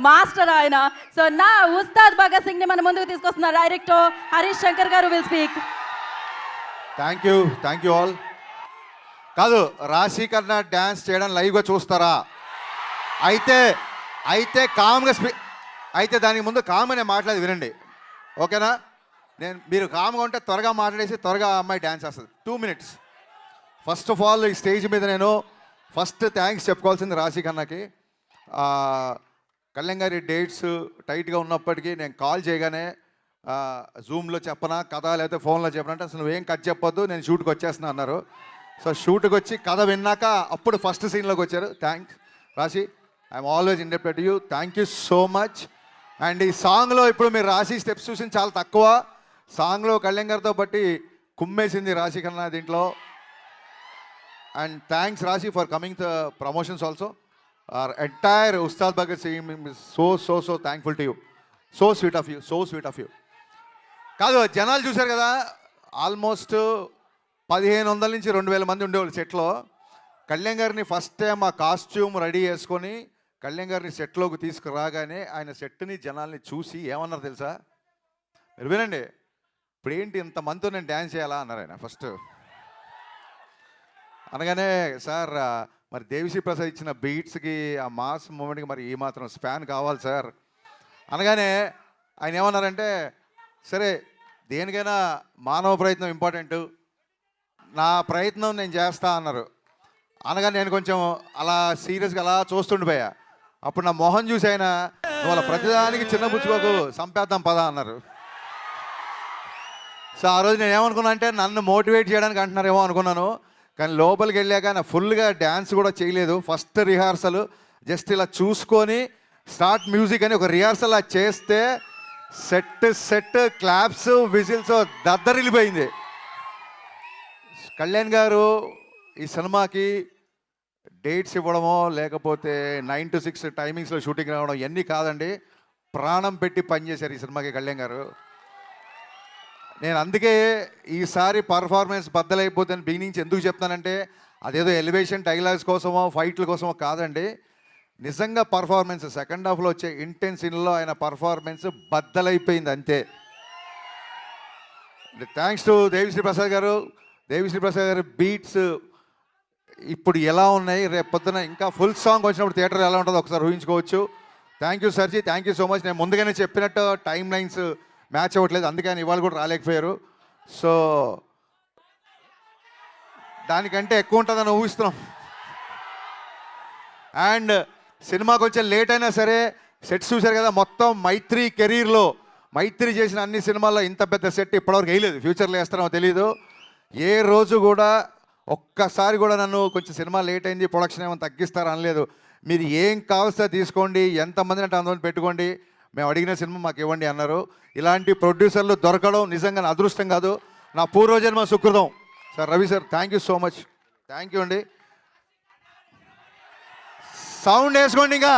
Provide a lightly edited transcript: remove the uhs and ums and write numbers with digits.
Master ఆయన. So నా ఉస్తాద్ భగత్ సింగ్ ని మన ముందుకు తీసుకొస్తున్న డైరెక్టర్ హరీష్ శంకర్ గారు will speak. Thank you all. కాదు, రాశి కన్నా డ్యాన్స్ చేయడం లైవ్గా చూస్తారా? అయితే కామ్గా అయితే దానికి ముందు కామ్ అనే మాట్లాడి వినండి, ఓకేనా? మీరు కామ్గా ఉంటే త్వరగా మాట్లాడేసి త్వరగా అమ్మాయి డ్యాన్స్ చేస్తుంది. 2 minutes. ఫస్ట్ ఆఫ్ ఆల్ ఈ స్టేజ్ మీద నేను ఫస్ట్ థ్యాంక్స్ చెప్పుకోవాల్సింది రాశి కన్నాకి. కళ్యాణ్ గారి డేట్స్ టైట్గా ఉన్నప్పటికీ నేను కాల్ చేయగానే జూమ్లో చెప్పనా కథ లేకపోతే ఫోన్లో చెప్పనంటే అసలు నువ్వేం కట్ చెప్పొద్దు, నేను షూట్కి వచ్చేస్తున్నా అన్నారు. సో షూట్కి వచ్చి కథ విన్నాక అప్పుడు ఫస్ట్ సీన్లోకి వచ్చారు. థ్యాంక్స్ రాశి, I'm always indebted to you. Thank you so much. And ఈ సాంగ్లో ఇప్పుడు మీరు రాశి స్టెప్స్ చూసిన చాలా తక్కువ, సాంగ్లో కళ్యాణ్ గారితో బట్టి కుమ్మేసింది రాశి కన్నా దీంట్లో. అండ్ థ్యాంక్స్ రాశి for coming the promotions also. our entire Ustad Bhagat Singh is so thankful to you. So sweet of you. కాదు, జనాలు చూశారు కదా, ఆల్మోస్ట్ 1500 నుంచి 2000 మంది ఉండేవాళ్ళు సెట్లో. కళ్యాణ్ గారిని ఫస్ట్ టైం ఆ కాస్ట్యూమ్ రెడీ చేసుకొని కళ్యాణ్ గారిని సెట్లోకి తీసుకురాగానే ఆయన సెట్ని జనాల్ని చూసి ఏమన్నారు తెలుసా? మీరు వినండి. ఇప్పుడు ఏంటి ఇంతమందితో నేను డ్యాన్స్ చేయాలా అన్నారు ఆయన ఫస్ట్. అనగానే సార్ మరి దేవిశ్రీ ప్రసాద్ ఇచ్చిన బీట్స్కి ఆ మాస్ మూమెంట్కి మరి ఈ మాత్రం స్పాన్ కావాలి సార్ అనగానే ఆయన ఏమన్నారంటే, సరే దేనికైనా మానవ ప్రయత్నం ఇంపార్టెంట్, నా ప్రయత్నం నేను చేస్తా అన్నారు. అనగా నేను కొంచెం అలా సీరియస్గా అలా చూస్తుండిపోయా. అప్పుడు నా మొహం చూసి ఆయన, నువ్వు అలా ప్రతిదానికి చిన్న పుచ్చుకోకు, సంపేద్దాం పదా అన్నారు. సో ఆ రోజు నేను ఏమనుకున్నా అంటే నన్ను మోటివేట్ చేయడానికి అంటున్నారేమో అనుకున్నాను. కానీ లోపలికి వెళ్ళాక నా ఫుల్గా డ్యాన్స్ కూడా చేయలేదు. ఫస్ట్ రిహార్సల్ జస్ట్ ఇలా చూసుకొని స్టార్ట్ మ్యూజిక్ అని ఒక రిహార్సల్ అలా చేస్తే సెట్ క్లాప్స్ విజిల్స్ దద్దరిల్లిపోయింది. కళ్యాణ్ గారు ఈ సినిమాకి డేట్స్ ఇవ్వడమో లేకపోతే 9 to 6 టైమింగ్స్లో షూటింగ్ రావడం ఇవన్నీ కాదండి, ప్రాణం పెట్టి పనిచేశారు ఈ సినిమాకి కళ్యాణ్ గారు. నేను అందుకే ఈసారి పర్ఫార్మెన్స్ బద్దలైపోతుంది బిగినింగ్స్ ఎందుకు చెప్తానంటే, అదేదో ఎలివేషన్ డైలాగ్స్ కోసమో ఫైట్ల కోసమో కాదండి, నిజంగా పర్ఫార్మెన్స్ సెకండ్ హాఫ్లో వచ్చే ఇంటెన్స్ సీన్లో ఆయన పర్ఫార్మెన్స్ బద్దలైపోయింది అంతే. థ్యాంక్స్ టు దేవిశ్రీ ప్రసాద్ గారు. దేవిశ్రీ ప్రసాద్ గారి బీట్స్ ఇప్పుడు ఎలా ఉన్నాయి, రేపు పొద్దున ఇంకా ఫుల్ సాంగ్ వచ్చినప్పుడు థియేటర్ ఎలా ఉంటుందో ఒకసారి ఊహించుకోవచ్చు. Thank you సర్జీ, thank you so much. నేను ముందుగానే చెప్పినట్టు టైం లైన్స్ మ్యాచ్ అవ్వట్లేదు, అందుకే ఆయన ఇవాళ కూడా రాలేకపోయారు. సో దానికంటే ఎక్కువ ఉంటుందని ఊహిస్తున్నాం. అండ్ సినిమా కొంచెం లేట్ అయినా సరే సెట్స్ చూశారు కదా, మొత్తం మైత్రి కెరీర్లో మైత్రి చేసిన అన్ని సినిమాల్లో ఇంత పెద్ద సెట్ ఇప్పటివరకు వేయలేదు. ఫ్యూచర్లో వేస్తారో తెలియదు. ఏ రోజు కూడా ఒక్కసారి కూడా నన్ను కొంచెం సినిమా లేట్ అయింది ప్రొడక్షన్ ఏమైనా తగ్గిస్తారా అనలేదు. మీరు ఏం కావస్తే తీసుకోండి, ఎంతమంది అంటే అంతమంది పెట్టుకోండి, మేము అడిగిన సినిమా మాకు ఇవ్వండి అన్నారు. ఇలాంటి ప్రొడ్యూసర్లు దొరకడం నిజంగా నా అదృష్టం కాదు, నా పూర్వజన్మ సుకృతం. Sir Ravi sir, thank you so much. Thank you అండి. సౌండ్ వేసుకోండి ఇంకా.